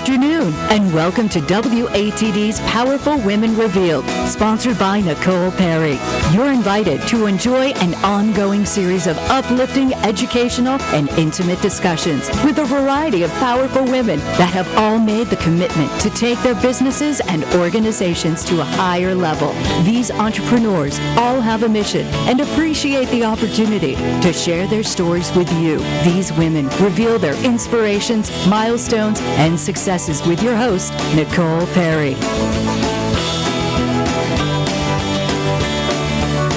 afternoon, and welcome to WATD's Powerful Women Revealed, sponsored by Nicole Perry. You're invited to enjoy an ongoing series of uplifting, educational, and intimate discussions with a variety of powerful women that have all made the commitment to take their businesses and organizations to a higher level. These entrepreneurs all have a mission and appreciate the opportunity to share their stories with you. These women reveal their inspirations, milestones, and successes with your host, Nicole Perry.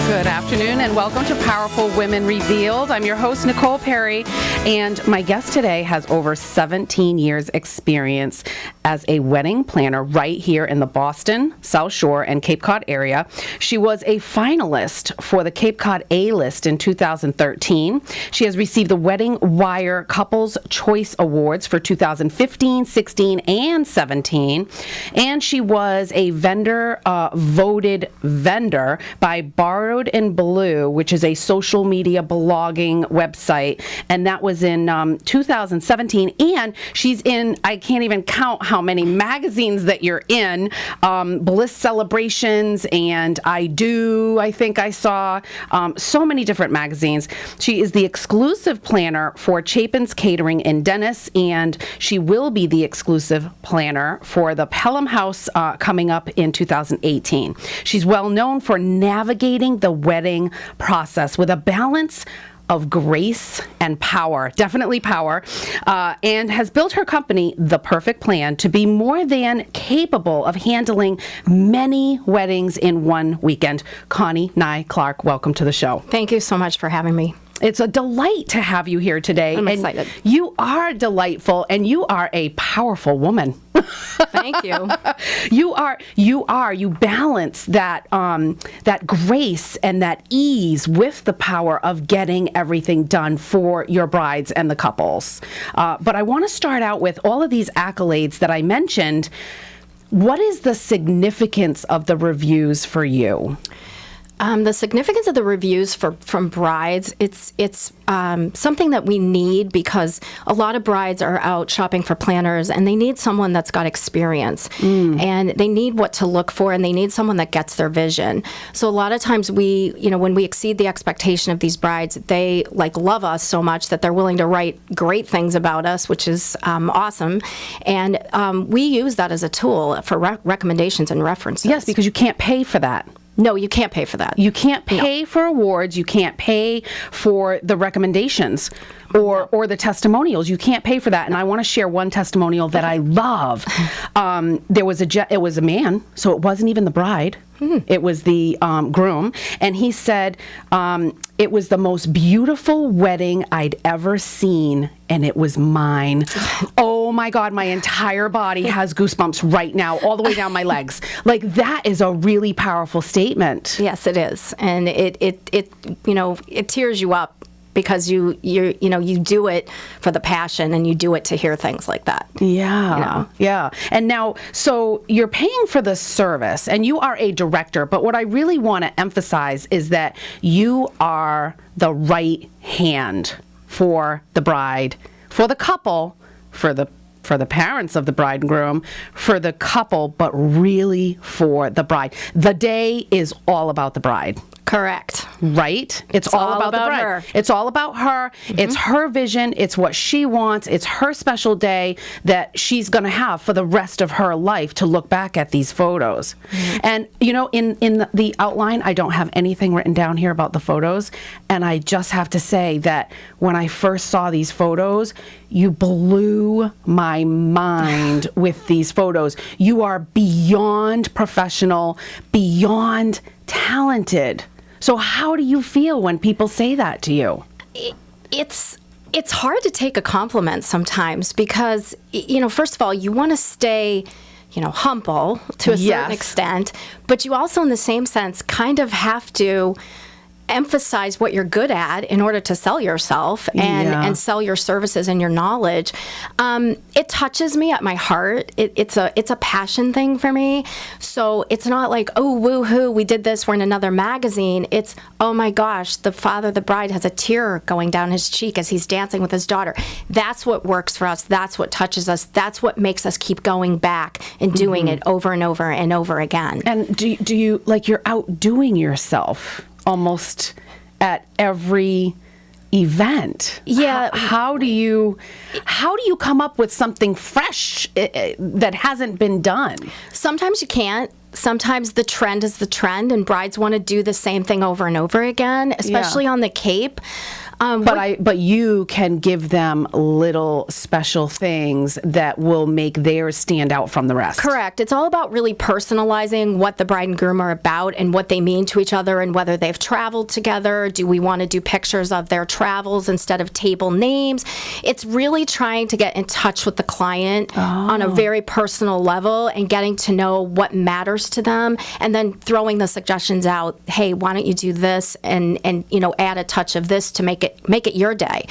Good afternoon and welcome to Powerful Women Revealed. I'm your host, Nicole Perry, and my guest today has over 17 years experience as a wedding planner right here in the Boston, South Shore, and Cape Cod area. She was a finalist for the Cape Cod A-List in 2013. She has received the Wedding Wire Couples Choice Awards for 2015, 16, and 17. And she was a voted vendor by Borrowed in Blue, which is a social media blogging website. And that was in 2017. And she's in, I can't even count how many magazines that you're in, Bliss Celebrations and I think I saw so many different magazines. She is the exclusive planner for Chapin's Catering in Dennis, and she will be the exclusive planner for the Pelham House coming up in 2018. She's well known for navigating the wedding process with a balance of grace and power, definitely power, and has built her company, The Perfect Plan, to be more than capable of handling many weddings in one weekend. Connie Nye Clark, welcome to the show. Thank you so much for having me. It's a delight to have you here today. I'm excited. You are delightful, and you are a powerful woman. Thank you. You balance that grace and that ease with the power of getting everything done for your brides and the couples. But I want to start out with all of these accolades that I mentioned. What is the significance of the reviews for you? The significance of the reviews from brides, it's something that we need because a lot of brides are out shopping for planners and they need someone that's got experience and they need what to look for and they need someone that gets their vision. So a lot of times when we exceed the expectation of these brides, they love us so much that they're willing to write great things about us, which is awesome. And we use that as a tool for recommendations and references. Yes, because you can't pay for that. No, you can't pay for that. You can't pay for awards. You can't pay for the recommendations or the testimonials. You can't pay for that. And I want to share one testimonial that I love. It was a man, so it wasn't even the bride. It was the groom. And he said, it was the most beautiful wedding I'd ever seen, and it was mine. Oh my God, my entire body has goosebumps right now, all the way down my legs. That is a really powerful statement. Yes, it is. And it tears you up because you do it for the passion and you do it to hear things like that. Yeah. Yeah. And now, so you're paying for the service and you are a director, but what I really want to emphasize is that you are the right hand for the bride, for the couple, for the parents of the bride and groom, for the couple, but really for the bride. The day is all about the bride. Correct. Right? It's all about the bride. Her. It's all about her. Mm-hmm. It's her vision. It's what she wants. It's her special day that she's going to have for the rest of her life to look back at these photos. Mm-hmm. And, in the outline, I don't have anything written down here about the photos. And I just have to say that when I first saw these photos, you blew my mind with these photos. You are beyond professional, beyond talented. So how do you feel when people say that to you? It's hard to take a compliment sometimes because, first of all, you want to stay, humble to a certain extent, but you also, in the same sense, kind of have to emphasize what you're good at in order to sell yourself and sell your services and your knowledge. It touches me at my heart. It's a passion thing for me. So it's not like, oh, woo-hoo, we did this, we're in another magazine. It's, oh my gosh, the father of the bride has a tear going down his cheek as he's dancing with his daughter. That's what works for us. That's what touches us. That's what makes us keep going back and doing it over and over and over again. And do you, like, you're outdoing yourself almost at every event. Yeah. How do you come up with something fresh that hasn't been done? Sometimes you can't. Sometimes the trend is the trend, and brides want to do the same thing over and over again, especially on the Cape. But you can give them little special things that will make theirs stand out from the rest. Correct. It's all about really personalizing what the bride and groom are about and what they mean to each other and whether they've traveled together. Do we want to do pictures of their travels instead of table names? It's really trying to get in touch with the client on a very personal level and getting to know what matters to them, and then throwing the suggestions out. Hey, why don't you do this and add a touch of this to make it your day.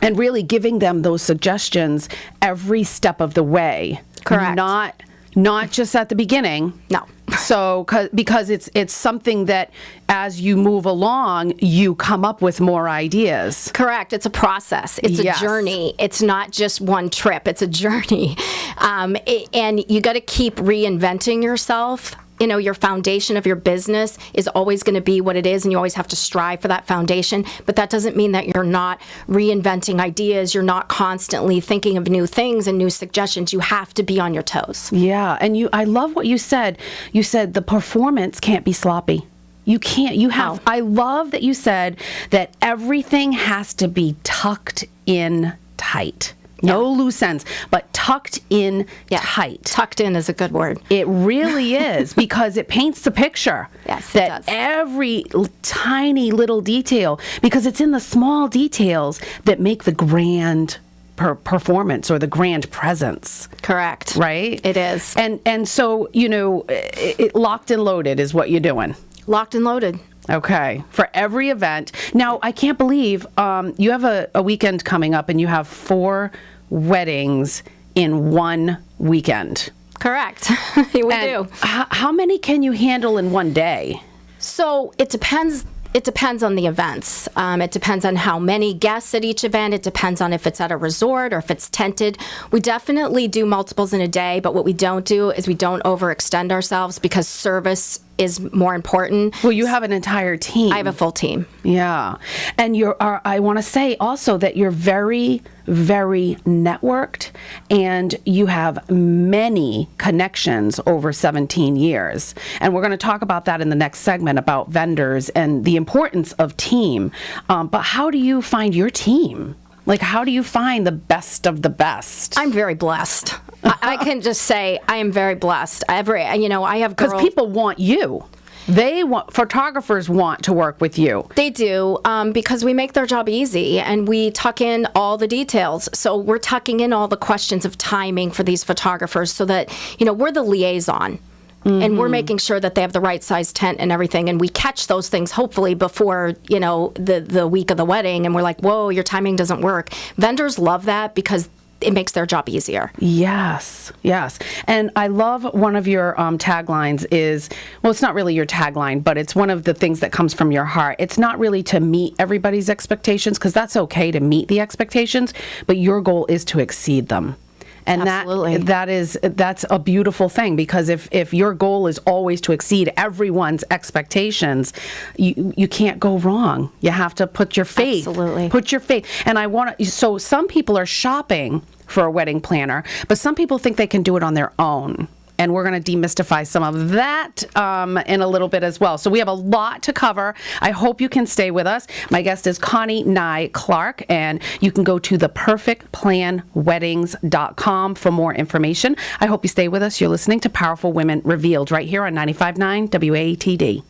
And really giving them those suggestions every step of the way. Correct. Not just at the beginning. No. So, because it's something that as you move along, you come up with more ideas. Correct. It's a process. It's a journey. It's not just one trip. It's a journey. And you got to keep reinventing yourself. Your foundation of your business is always going to be what it is, and you always have to strive for that foundation. But that doesn't mean that you're not reinventing ideas. You're not constantly thinking of new things and new suggestions. You have to be on your toes. Yeah, and I love what you said. You said the performance can't be sloppy. You can't. You have. I love that you said that everything has to be tucked in tight. No loose ends, but tucked in tight. Tucked in is a good word. It really is, because it paints the picture. Yes, that it does. Every tiny little detail, because it's in the small details that make the grand performance or the grand presence. Correct. Right? It is. And so, locked and loaded is what you're doing. Locked and loaded. Okay, for every event. Now, I can't believe you have a weekend coming up and you have 4 weddings in one weekend. Correct. We do. How many can you handle in one day? So it depends. It depends on the events. It depends on how many guests at each event. It depends on if it's at a resort or if it's tented. We definitely do multiples in a day, but what we don't do is we don't overextend ourselves, because service is more important. Well, you have an entire team. I have a full team. Yeah. And I want to say also that you're very, very networked, and you have many connections over 17 years. And we're going to talk about that in the next segment, about vendors and the importance of team. But how do you find your team? Like, how do you find the best of the best? I'm very blessed. I can just say I am very blessed. I have girls. Because people want you. Photographers want to work with you. They do, because we make their job easy, and we tuck in all the details. So we're tucking in all the questions of timing for these photographers, so that, we're the liaison. Mm-hmm. And we're making sure that they have the right size tent and everything. And we catch those things hopefully before, the week of the wedding. And we're like, whoa, your timing doesn't work. Vendors love that, because it makes their job easier. Yes. And I love one of your taglines is, well, it's not really your tagline, but it's one of the things that comes from your heart. It's not really to meet everybody's expectations, because that's okay to meet the expectations, but your goal is to exceed them. And absolutely. that's a beautiful thing, because if your goal is always to exceed everyone's expectations, you can't go wrong. You have to put your faith. Absolutely. Put your faith. And so some people are shopping for a wedding planner, but some people think they can do it on their own. And we're going to demystify some of that in a little bit as well. So we have a lot to cover. I hope you can stay with us. My guest is Connie Nye Clark, and you can go to theperfectplanweddings.com for more information. I hope you stay with us. You're listening to Powerful Women Revealed right here on 95.9 WATD.